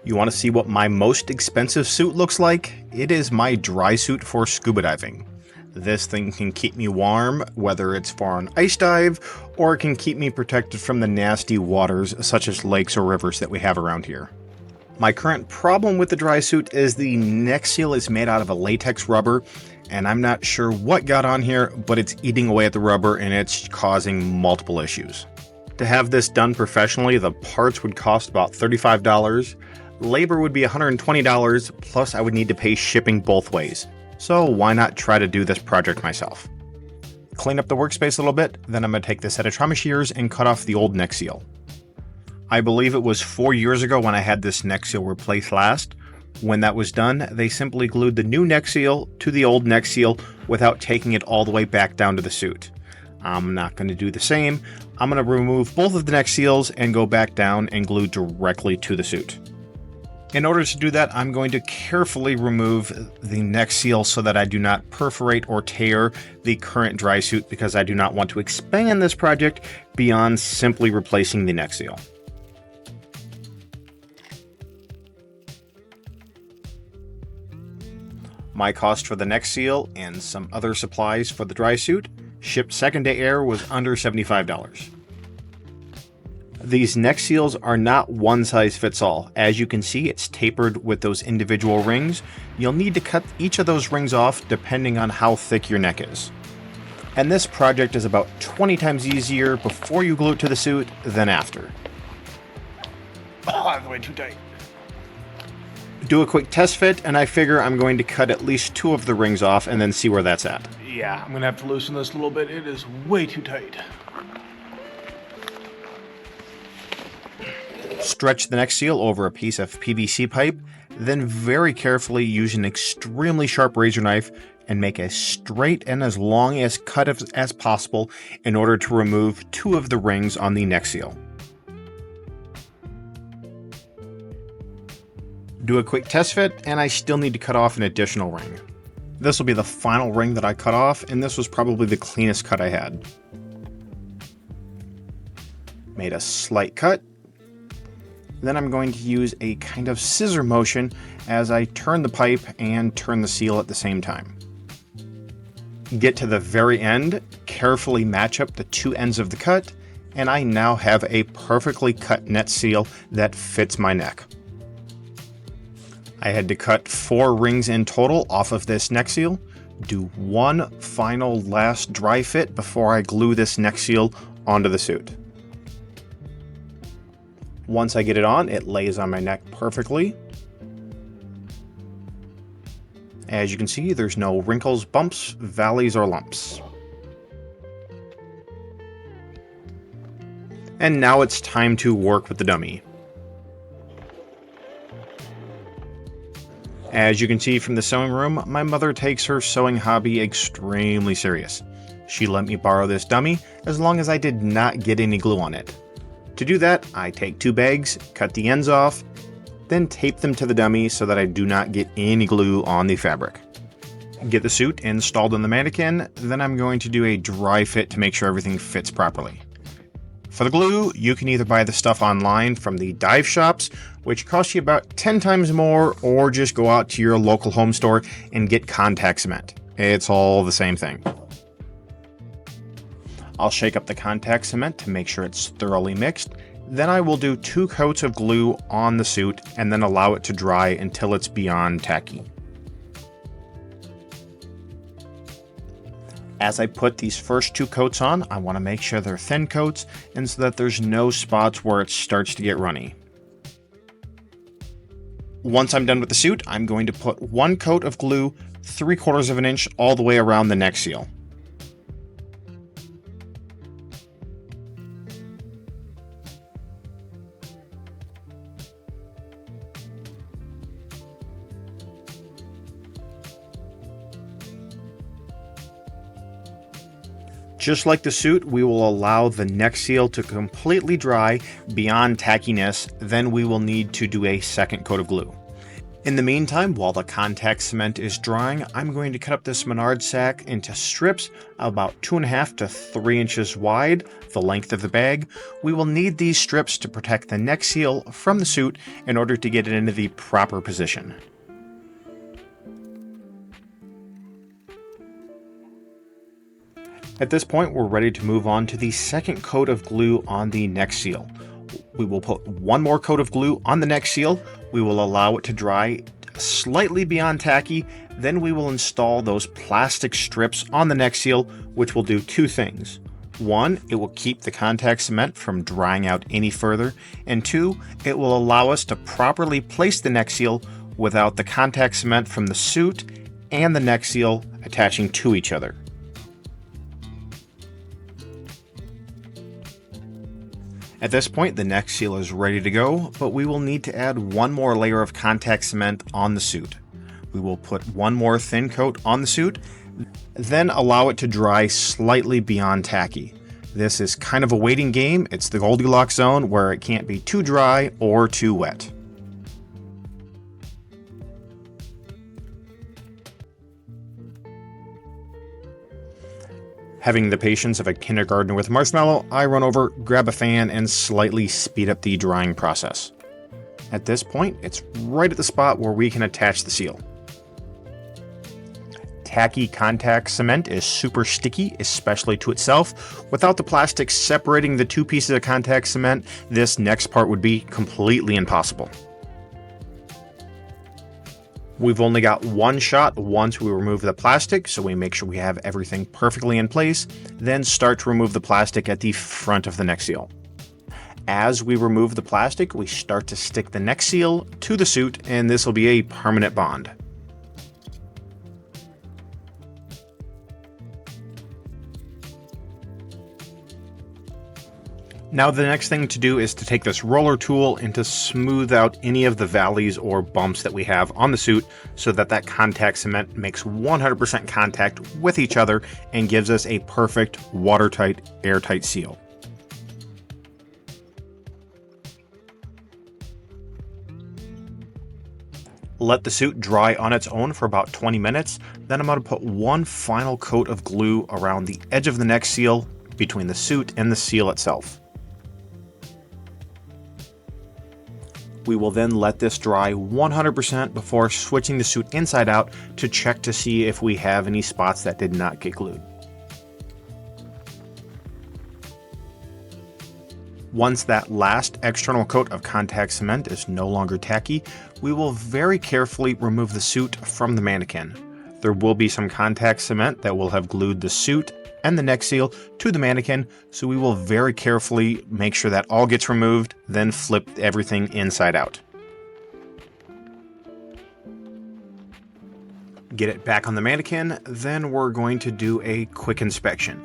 You want to see what my most expensive suit looks like? It is my dry suit for scuba diving. This thing can keep me warm, whether it's for an ice dive, or it can keep me protected from the nasty waters such as lakes or rivers that we have around here. My current problem with the dry suit is the neck seal is made out of a latex rubber, and I'm not sure what got on here, but it's eating away at the rubber and it's causing multiple issues. To have this done professionally, the parts would cost about $35. Labor would be $120, plus I would need to pay shipping both ways. So why not try to do this project myself? Clean up the workspace a little bit, then I'm going to take this set of trauma shears and cut off the old neck seal. I believe it was 4 years ago when I had this neck seal replaced last. When that was done, they simply glued the new neck seal to the old neck seal without taking it all the way back down to the suit. I'm not going to do the same. I'm going to remove both of the neck seals and go back down and glue directly to the suit. In order to do that, I'm going to carefully remove the neck seal so that I do not perforate or tear the current dry suit, because I do not want to expand this project beyond simply replacing the neck seal. My cost for the neck seal and some other supplies for the dry suit, shipped second day air, was under $75. These neck seals are not one size fits all. As you can see, it's tapered with those individual rings. You'll need to cut each of those rings off depending on how thick your neck is. And this project is about 20 times easier before you glue it to the suit than after. Oh, that's way too tight. Do a quick test fit, and I figure I'm going to cut at least 2 of the rings off and then see where that's at. Yeah, I'm gonna have to loosen this a little bit. It is way too tight. Stretch the neck seal over a piece of PVC pipe, then very carefully use an extremely sharp razor knife and make as straight and as long as cut as possible in order to remove 2 of the rings on the neck seal. Do a quick test fit, and I still need to cut off an additional ring. This will be the final ring that I cut off, and this was probably the cleanest cut I had. Made a slight cut. Then I'm going to use a kind of scissor motion as I turn the pipe and turn the seal at the same time. Get to the very end, carefully match up the 2 ends of the cut, and I now have a perfectly cut net seal that fits my neck. I had to cut 4 rings in total off of this neck seal, do one final last dry fit before I glue this neck seal onto the suit. Once I get it on, it lays on my neck perfectly. As you can see, there's no wrinkles, bumps, valleys, or lumps. And now it's time to work with the dummy. As you can see from the sewing room, my mother takes her sewing hobby extremely serious. She let me borrow this dummy as long as I did not get any glue on it. To do that, I take 2 bags, cut the ends off, then tape them to the dummy so that I do not get any glue on the fabric. Get the suit installed on the mannequin, then I'm going to do a dry fit to make sure everything fits properly. For the glue, you can either buy the stuff online from the dive shops, which cost you about 10 times more, or just go out to your local home store and get contact cement. It's all the same thing. I'll shake up the contact cement to make sure it's thoroughly mixed. Then I will do 2 coats of glue on the suit and then allow it to dry until it's beyond tacky. As I put these first 2 coats on, I want to make sure they're thin coats and so that there's no spots where it starts to get runny. Once I'm done with the suit, I'm going to put 1 coat of glue 3/4 of an inch all the way around the neck seal. Just like the suit, we will allow the neck seal to completely dry beyond tackiness, then we will need to do a second coat of glue. In the meantime, while the contact cement is drying, I'm going to cut up this Menard sack into strips about 2.5 to 3 inches wide, the length of the bag. We will need these strips to protect the neck seal from the suit in order to get it into the proper position. At this point, we're ready to move on to the second coat of glue on the neck seal. We will put one more coat of glue on the neck seal. We will allow it to dry slightly beyond tacky. Then we will install those plastic strips on the neck seal, which will do two things. One, it will keep the contact cement from drying out any further. And two, it will allow us to properly place the neck seal without the contact cement from the suit and the neck seal attaching to each other. At this point, the neck seal is ready to go, but we will need to add one more layer of contact cement on the suit. We will put one more thin coat on the suit, then allow it to dry slightly beyond tacky. This is kind of a waiting game. It's the Goldilocks zone where it can't be too dry or too wet. Having the patience of a kindergartner with marshmallow, I run over, grab a fan, and slightly speed up the drying process. At this point, it's right at the spot where we can attach the seal. Tacky contact cement is super sticky, especially to itself. Without the plastic separating the two pieces of contact cement, this next part would be completely impossible. We've only got one shot once we remove the plastic, so we make sure we have everything perfectly in place, then start to remove the plastic at the front of the neck seal. As we remove the plastic, we start to stick the neck seal to the suit, and this will be a permanent bond. Now the next thing to do is to take this roller tool and to smooth out any of the valleys or bumps that we have on the suit so that that contact cement makes 100% contact with each other and gives us a perfect watertight, airtight seal. Let the suit dry on its own for about 20 minutes, then I'm going to put one final coat of glue around the edge of the neck seal between the suit and the seal itself. We will then let this dry 100% before switching the suit inside out to check to see if we have any spots that did not get glued. Once that last external coat of contact cement is no longer tacky, we will very carefully remove the suit from the mannequin. There will be some contact cement that will have glued the suit and the neck seal to the mannequin, so we will very carefully make sure that all gets removed, then flip everything inside out. Get it back on the mannequin, then we're going to do a quick inspection.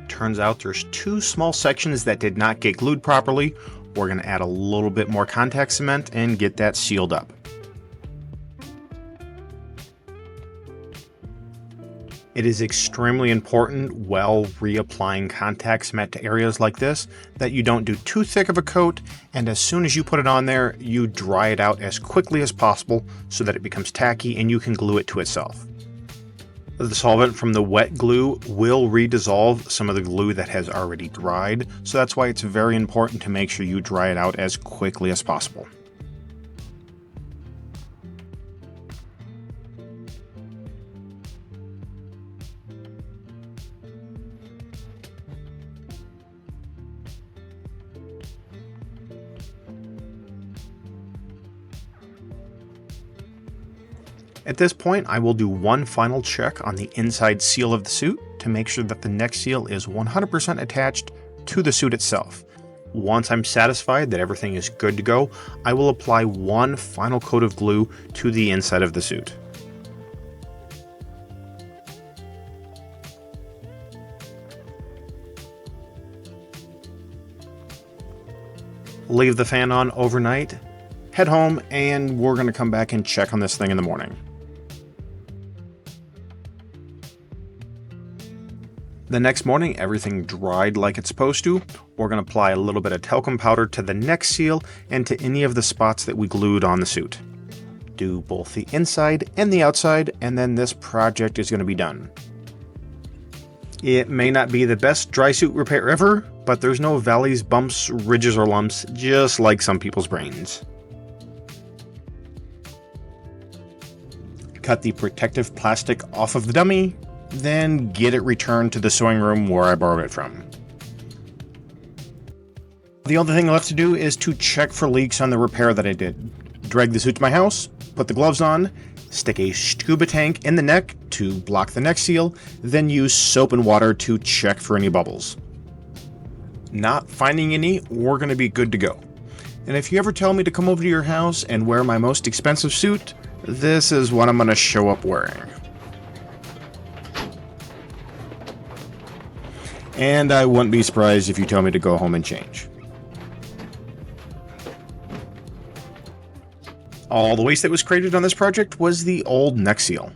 Turns out there's two small sections that did not get glued properly. We're going to add a little bit more contact cement and get that sealed up. It is extremely important while reapplying contact cement to areas like this that you don't do too thick of a coat, and as soon as you put it on there, you dry it out as quickly as possible so that it becomes tacky and you can glue it to itself. The solvent from the wet glue will redissolve some of the glue that has already dried, so that's why it's very important to make sure you dry it out as quickly as possible. At this point, I will do one final check on the inside seal of the suit to make sure that the neck seal is 100% attached to the suit itself. Once I'm satisfied that everything is good to go, I will apply one final coat of glue to the inside of the suit. Leave the fan on overnight, head home, and we're going to come back and check on this thing in the morning. The next morning, everything dried like it's supposed to. We're going to apply a little bit of talcum powder to the neck seal and to any of the spots that we glued on the suit. do both the inside and the outside, and then this project is going to be done. It may not be the best dry suit repair ever, but there's no valleys, bumps, ridges, or lumps, just like some people's brains. Cut the protective plastic off of the dummy, then get it returned to the sewing room where I borrowed it from. The only thing left to do is to check for leaks on the repair that I did. Drag the suit to my house, put the gloves on, stick a scuba tank in the neck to block the neck seal, then use soap and water to check for any bubbles. Not finding any, we're going to be good to go. And if you ever tell me to come over to your house and wear my most expensive suit, this is what I'm going to show up wearing. And I wouldn't be surprised if you tell me to go home and change. All the waste that was created on this project was the old neck seal.